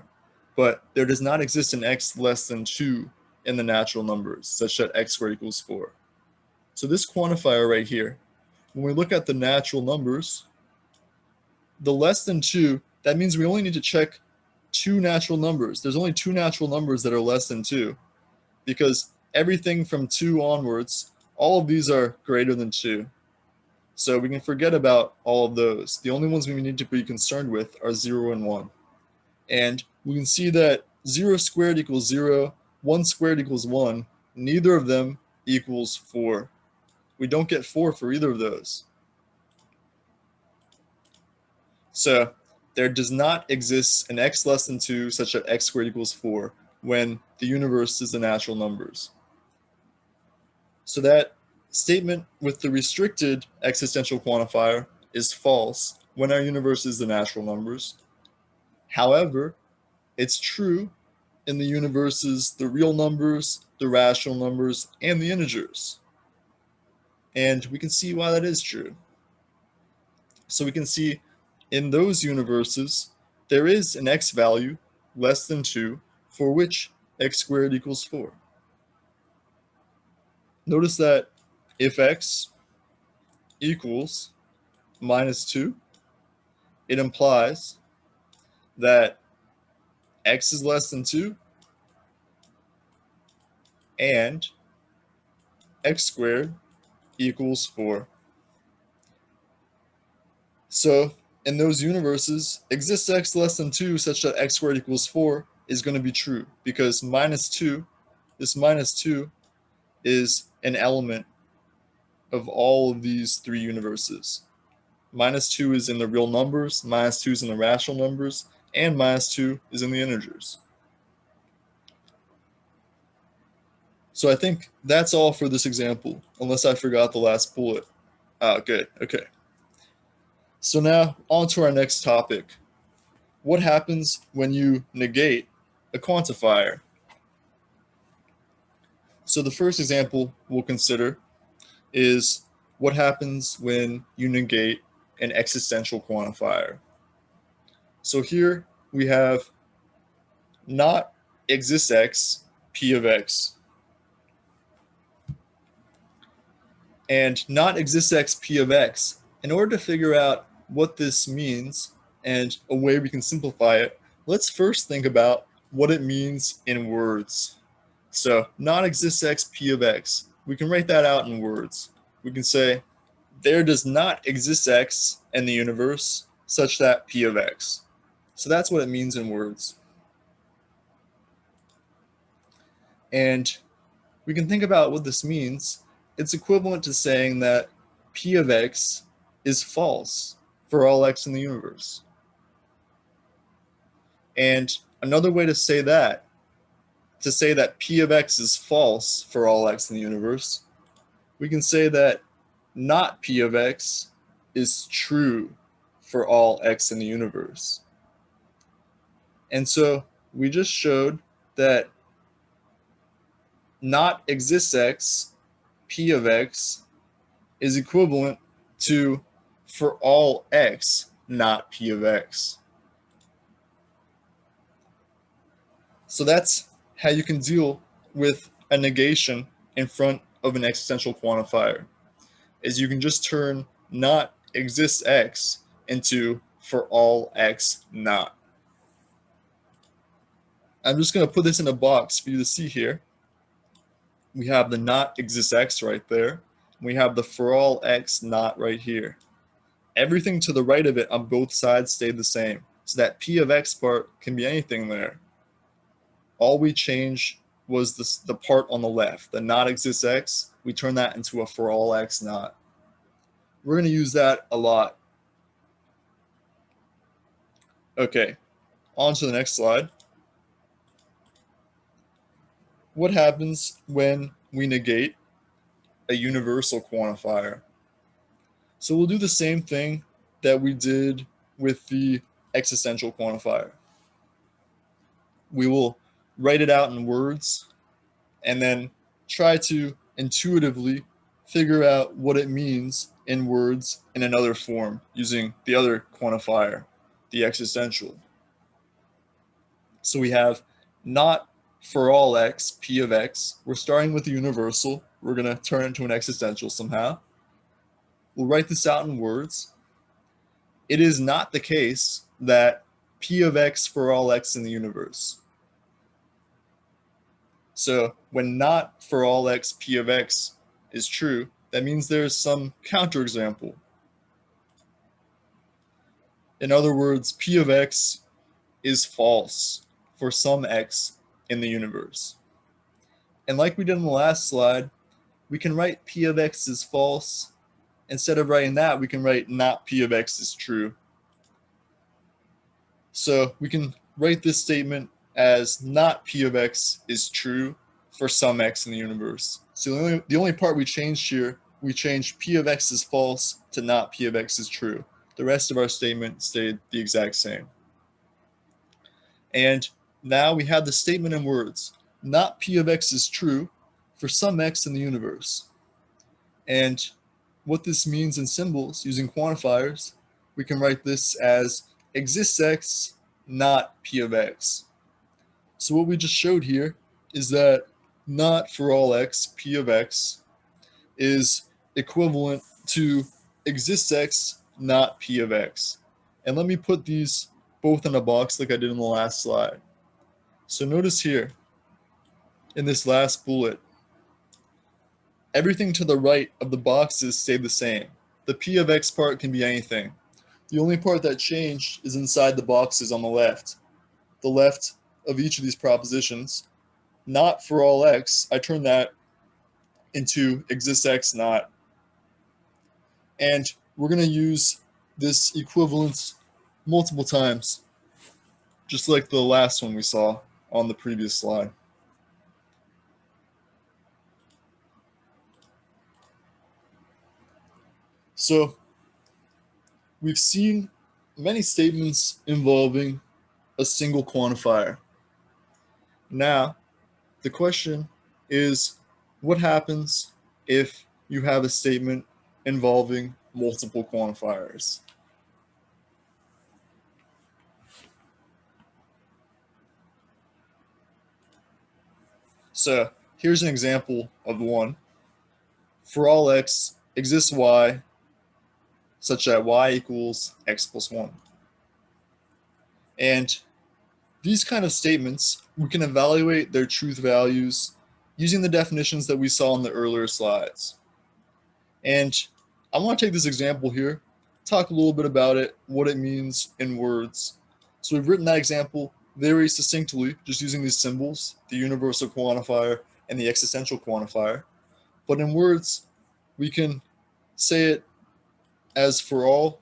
but there does not exist an x less than 2 in the natural numbers such that x squared equals 4. So this quantifier right here, when we look at the natural numbers, the less than 2, that means we only need to check 2 natural numbers. There's only 2 natural numbers that are less than 2, because everything from 2 onwards, all of these are greater than 2. So we can forget about all of those. The only ones we need to be concerned with are 0 and 1. And we can see that 0 squared equals 0, 1 squared equals 1. Neither of them equals 4. We don't get 4 for either of those. So there does not exist an x less than 2 such that x squared equals 4 when the universe is the natural numbers. So that statement with the restricted existential quantifier is false when our universe is the natural numbers. However, it's true in the universes, the real numbers, the rational numbers, and the integers. And we can see why that is true. So we can see in those universes, there is an x value less than 2 for which x squared equals 4. Notice that if x equals minus 2, it implies that x is less than 2 and x squared equals 4. So in those universes, exists x less than 2 such that x squared equals 4 is going to be true, because minus 2, this minus 2 is an element of all of these 3 universes. Minus 2 is in the real numbers, minus 2 is in the rational numbers, and minus 2 is in the integers. So I think that's all for this example, unless I forgot the last bullet. Good, okay. So now on to our next topic. What happens when you negate a quantifier? So the first example we'll consider is what happens when you negate an existential quantifier. So here we have not exists x, p of x, and not exists x, p of x. In order to figure out what this means and a way we can simplify it, let's first think about what it means in words. So not exists x p of x. We can write that out in words. We can say there does not exist x in the universe such that p of x. So that's what it means in words. And we can think about what this means. It's equivalent to saying that p of x is false for all x in the universe. And another way to say that p of x is false for all x in the universe, we can say that not p of x is true for all x in the universe. And so we just showed that not exists x, p of x, is equivalent to for all x, not p of x. So that's how you can deal with a negation in front of an existential quantifier, is you can just turn not exists x into for all x not. I'm just going to put this in a box for you to see here. We have the not exists x right there. We have the for all x not right here. Everything to the right of it on both sides stayed the same. So that p of x part can be anything there. All we changed was the part on the left, the not exists x. We turn that into a for all x not. We're going to use that a lot. Okay, on to the next slide. What happens when we negate a universal quantifier? So we'll do the same thing that we did with the existential quantifier. We will write it out in words and then try to intuitively figure out what it means in words in another form using the other quantifier, the existential. So we have not for all x, p of x. We're starting with the universal. We're going to turn it into an existential somehow. We'll write this out in words. It is not the case that p of x for all x in the universe. So when not for all x, p of x is true, that means there's some counterexample. In other words, p of x is false for some x in the universe. And like we did in the last slide, we can write p of x is false. Instead of writing that, we can write not p of x is true. So we can write this statement as not p of x is true for some x in the universe. So the only part we changed here, we changed p of x is false to not p of x is true. The rest of our statement stayed the exact same. And now we have the statement in words. Not p of x is true for some x in the universe. And what this means in symbols using quantifiers, we can write this as exists x, not p of x. So what we just showed here is that not for all x, p of x, is equivalent to exists x, not p of x. And let me put these both in a box like I did in the last slide. So notice here, in this last bullet, everything to the right of the boxes stayed the same. The p of x part can be anything. The only part that changed is inside the boxes on the left. The left of each of these propositions. Not for all x, I turn that into exists x not. And we're going to use this equivalence multiple times, just like the last one we saw on the previous slide. So we've seen many statements involving a single quantifier. Now, the question is, what happens if you have a statement involving multiple quantifiers? So here's an example of one. For all x exists y such that y equals x plus 1. And these kind of statements, we can evaluate their truth values using the definitions that we saw in the earlier slides. And I want to take this example here, talk a little bit about it, what it means in words. So we've written that example very succinctly, just using these symbols, the universal quantifier and the existential quantifier. But in words, we can say it as for all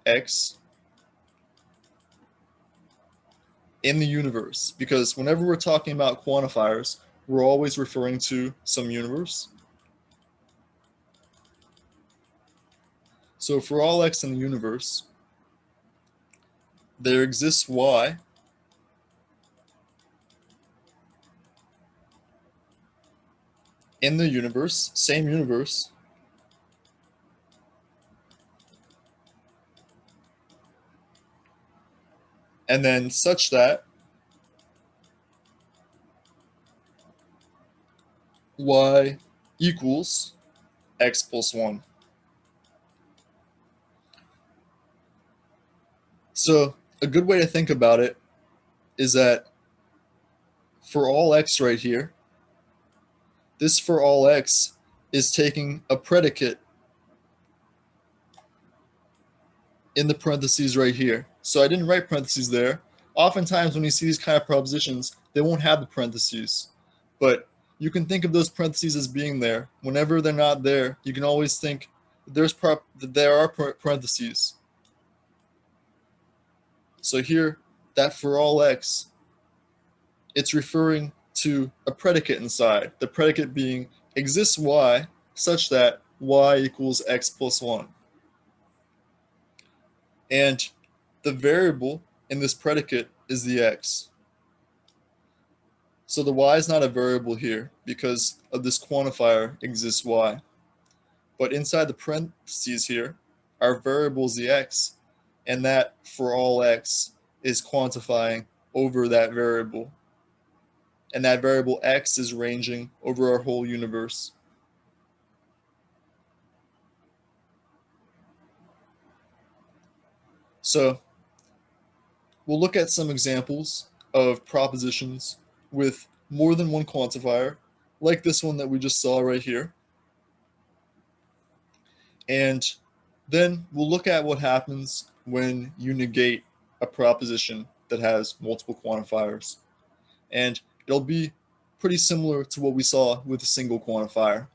x in the universe, because whenever we're talking about quantifiers, we're always referring to some universe. So for all x in the universe, there exists y in the universe, same universe, and then such that y equals x plus 1. So a good way to think about it is that for all x right here, this for all x is taking a predicate in the parentheses right here. So I didn't write parentheses there. Oftentimes when you see these kind of propositions, they won't have the parentheses. But you can think of those parentheses as being there. Whenever they're not there, you can always think that there are parentheses. So here, that for all x, it's referring to a predicate inside. The predicate being exists y such that y equals x plus 1. And the variable in this predicate is the x. So the y is not a variable here because of this quantifier exists y. But inside the parentheses here, our variable is the x, and that for all x is quantifying over that variable. And that variable x is ranging over our whole universe. So we'll look at some examples of propositions with more than one quantifier, like this one that we just saw right here. And then we'll look at what happens when you negate a proposition that has multiple quantifiers. And it'll be pretty similar to what we saw with a single quantifier.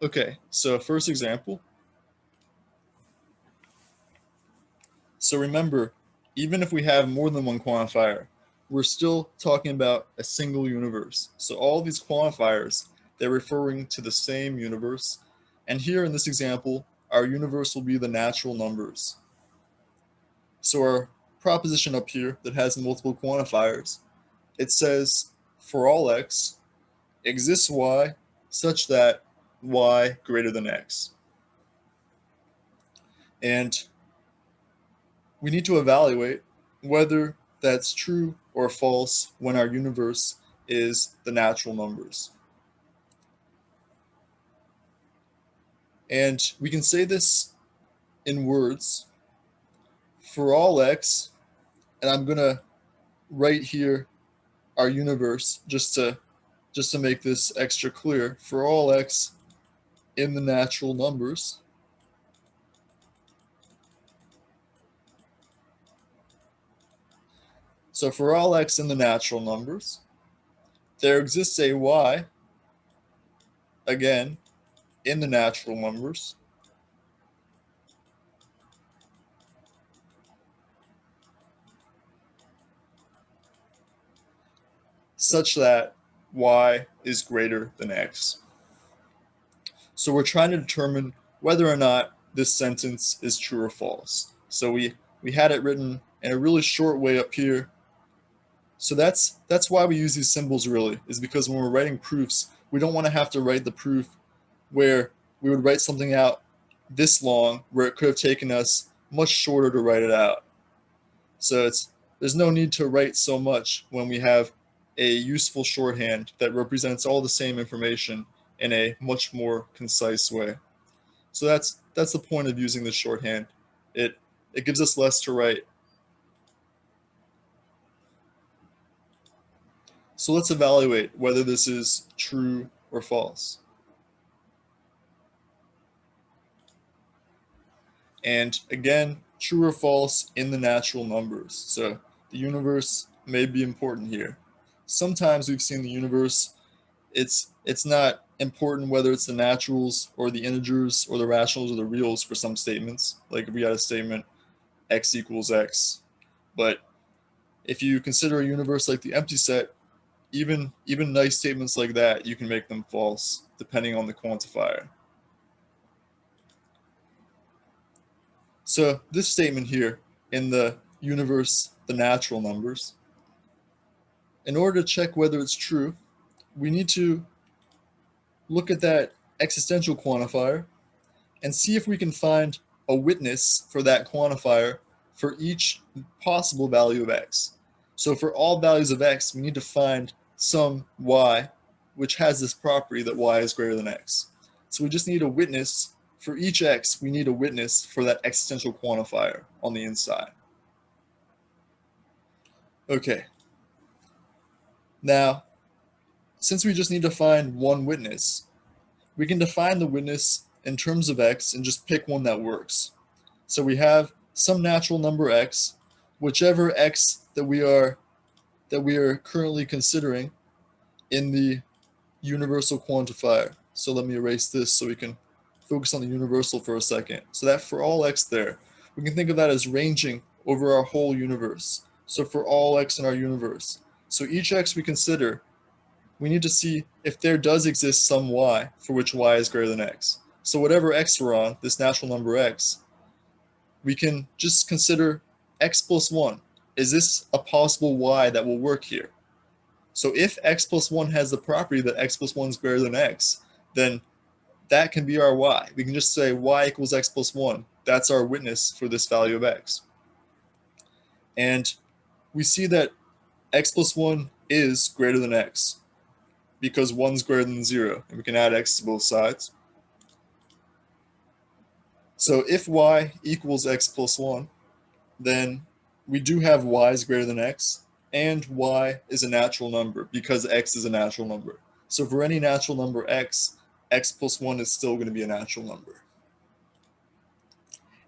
Okay, so first example. So remember, even if we have more than one quantifier, we're still talking about a single universe. So all these quantifiers, they're referring to the same universe. And here in this example, our universe will be the natural numbers. So our proposition up here that has multiple quantifiers, it says for all x, exists y such that y greater than x. And we need to evaluate whether that's true or false when our universe is the natural numbers. And we can say this in words. For all x, and I'm going to write here our universe just to make this extra clear. For all x in the natural numbers, so for all x in the natural numbers, there exists a y, again, in the natural numbers, such that y is greater than x. So we're trying to determine whether or not this sentence is true or false. So we had it written in a really short way up here. So that's why we use these symbols really, is because when we're writing proofs, we don't want to have to write the proof where we would write something out this long where it could have taken us much shorter to write it out. So there's no need to write so much when we have a useful shorthand that represents all the same information in a much more concise way. So that's the point of using this shorthand. It gives us less to write. So let's evaluate whether this is true or false. And again, true or false in the natural numbers. So the universe may be important here. Sometimes we've seen the universe, it's not important whether it's the naturals or the integers or the rationals or the reals for some statements. Like if we had a statement x equals x. But if you consider a universe like the empty set, even nice statements like that, you can make them false depending on the quantifier. So this statement here in the universe, the natural numbers, in order to check whether it's true, we need to look at that existential quantifier and see if we can find a witness for that quantifier for each possible value of x. So for all values of x, we need to find some y which has this property that y is greater than x. So we just need a witness for each x. We need a witness for that existential quantifier on the inside. Okay. Now, since we just need to find one witness, we can define the witness in terms of x and just pick one that works. So we have some natural number x, whichever x that we are currently considering in the universal quantifier. So let me erase this so we can focus on the universal for a second. So that for all x there, we can think of that as ranging over our whole universe. So for all x in our universe. So each x we consider, we need to see if there does exist some y for which y is greater than x. So whatever x we're on, this natural number x, we can just consider x plus 1. Is this a possible y that will work here? So if x plus 1 has the property that x plus 1 is greater than x, then that can be our y. We can just say y equals x plus 1. That's our witness for this value of x. And we see that x plus 1 is greater than x because 1 is greater than 0, and we can add x to both sides. So if y equals x plus 1, then we do have y is greater than x, and y is a natural number because x is a natural number. So for any natural number x, x plus 1 is still going to be a natural number.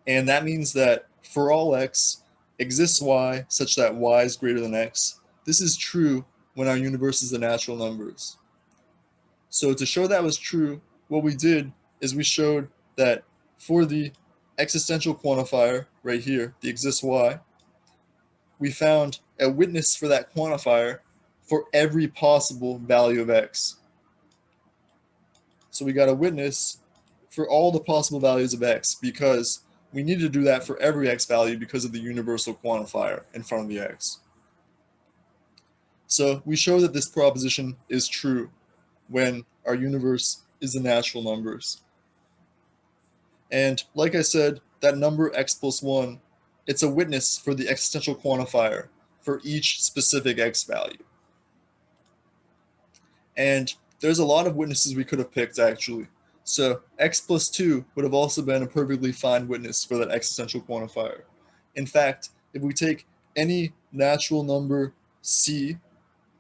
And that means that for all x, exists y such that y is greater than x. This is true when our universe is the natural numbers. So to show that was true, what we did is we showed that for the existential quantifier right here, the exists y, we found a witness for that quantifier for every possible value of x. So we got a witness for all the possible values of x because we need to do that for every x value because of the universal quantifier in front of the x. So we show that this proposition is true when our universe is the natural numbers. And like I said, that number x plus 1, it's a witness for the existential quantifier for each specific x value. And there's a lot of witnesses we could have picked actually. So x plus 2 would have also been a perfectly fine witness for that existential quantifier. In fact, if we take any natural number c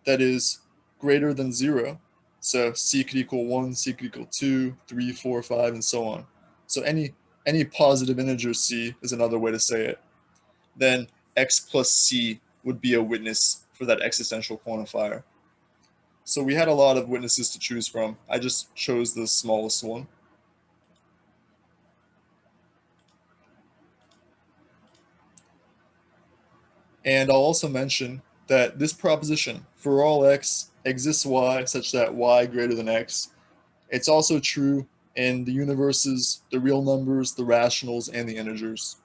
that is greater than 0, so c could equal 1, c could equal 2, 3, 4, 5, and so on. So any positive integer c is another way to say it. Then x plus c would be a witness for that existential quantifier. So we had a lot of witnesses to choose from. I just chose the smallest one. And I'll also mention that this proposition, for all x, exists y such that y greater than x, it's also true in the universes, the real numbers, the rationals, and the integers.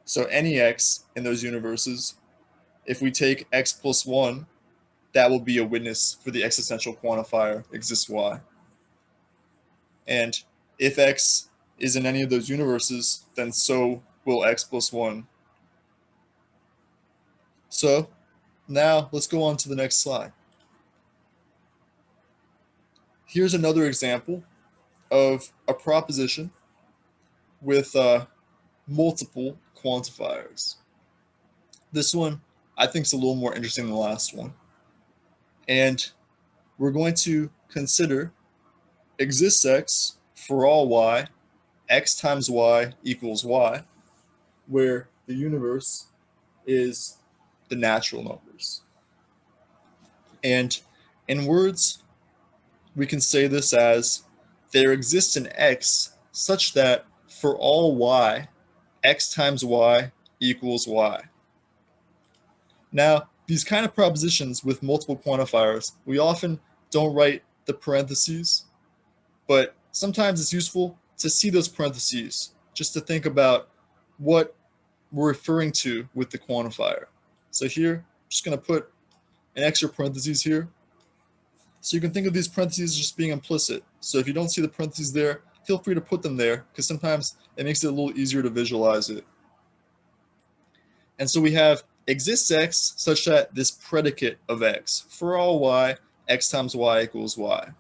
So any x in those universes, if we take x plus 1, that will be a witness for the existential quantifier exists y. And if x is in any of those universes, then so will x plus 1. So now let's go on to the next slide. Here's another example of a proposition with multiple quantifiers. This one I think is a little more interesting than the last one. And we're going to consider exists x for all y, x times y equals y, where the universe is the natural numbers. And in words, we can say this as there exists an x such that for all y, x times y equals y. Now, these kind of propositions with multiple quantifiers, we often don't write the parentheses, but sometimes it's useful to see those parentheses just to think about what we're referring to with the quantifier. So here, I'm just going to put an extra parentheses here. So you can think of these parentheses as just being implicit. So if you don't see the parentheses there, feel free to put them there because sometimes it makes it a little easier to visualize it. And so we have exists x such that this predicate of x for all y, x times y equals y.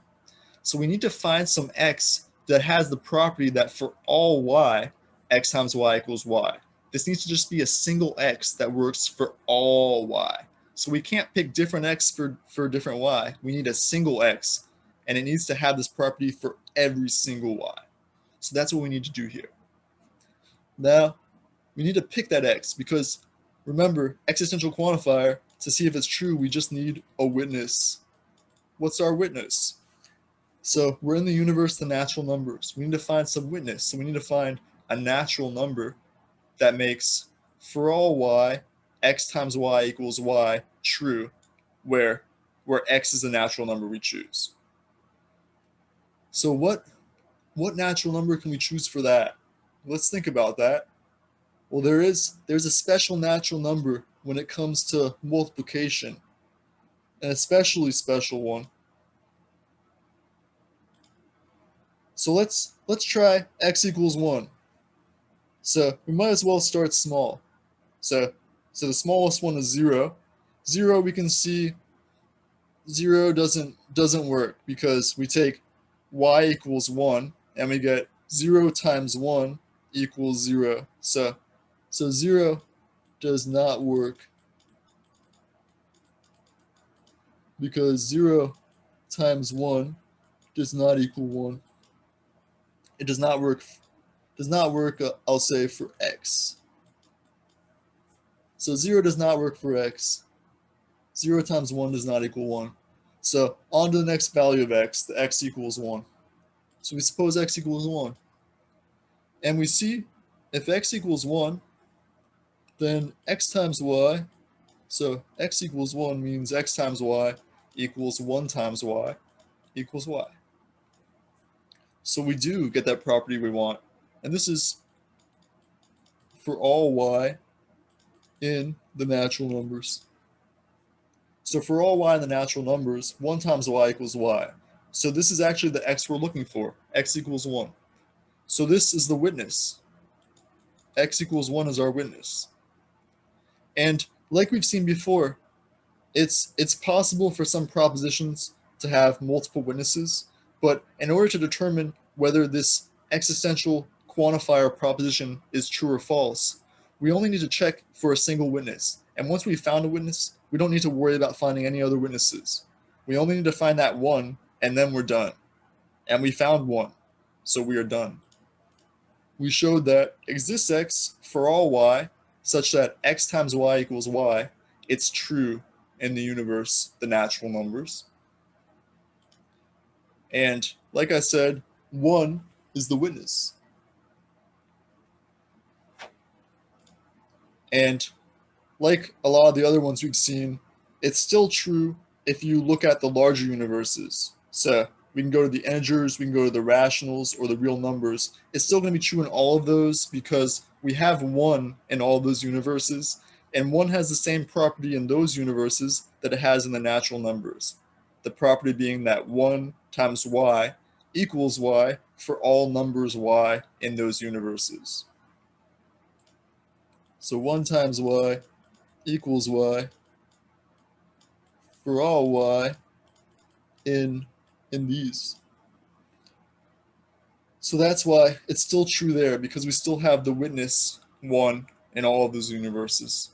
So we need to find some x that has the property that for all y, x times y equals y. This needs to just be a single x that works for all y. So we can't pick different x for different y. We need a single x, and it needs to have this property for every single y. So that's what we need to do here. Now, we need to pick that x because, remember, existential quantifier, to see if it's true, we just need a witness. What's our witness? So we're in the universe, the natural numbers. We need to find some witness. So we need to find a natural number that makes for all y, x times y equals y true, where x is the natural number we choose. So what natural number can we choose for that? Let's think about that. Well, there's a special natural number when it comes to multiplication, an especially special one. So let's try x equals 1. So we might as well start small. So the smallest one is 0. 0, we can see 0 doesn't work because we take y equals 1 and we get 0 times 1 equals 0. So 0 does not work because 0 times 1 does not equal 1. It does not work. I'll say for x. So 0 does not work for x. 0 times 1 does not equal 1. So on to the next value of x, the x equals 1. So we suppose x equals 1. And we see if x equals 1, then x times y, so x equals 1 means x times y equals 1 times y equals y. So we do get that property we want. And this is for all y in the natural numbers. So for all y in the natural numbers, 1 times y equals y. So this is actually the x we're looking for, x equals 1. So this is the witness. X equals 1 is our witness. And like we've seen before, it's possible for some propositions to have multiple witnesses, but in order to determine whether this existential quantifier proposition is true or false, we only need to check for a single witness. And once we've found a witness, we don't need to worry about finding any other witnesses. We only need to find that one, and then we're done. And we found one, so we are done. We showed that exists x for all y, such that x times y equals y. It's true in the universe, the natural numbers. And like I said, 1 is the witness. And like a lot of the other ones we've seen, it's still true if you look at the larger universes. So we can go to the integers, we can go to the rationals or the real numbers. It's still going to be true in all of those because we have 1 in all those universes, and 1 has the same property in those universes that it has in the natural numbers. The property being that 1 times y equals y for all numbers y in those universes. So 1 times y equals y for all y in these. So that's why it's still true there, because we still have the witness 1 in all of those universes.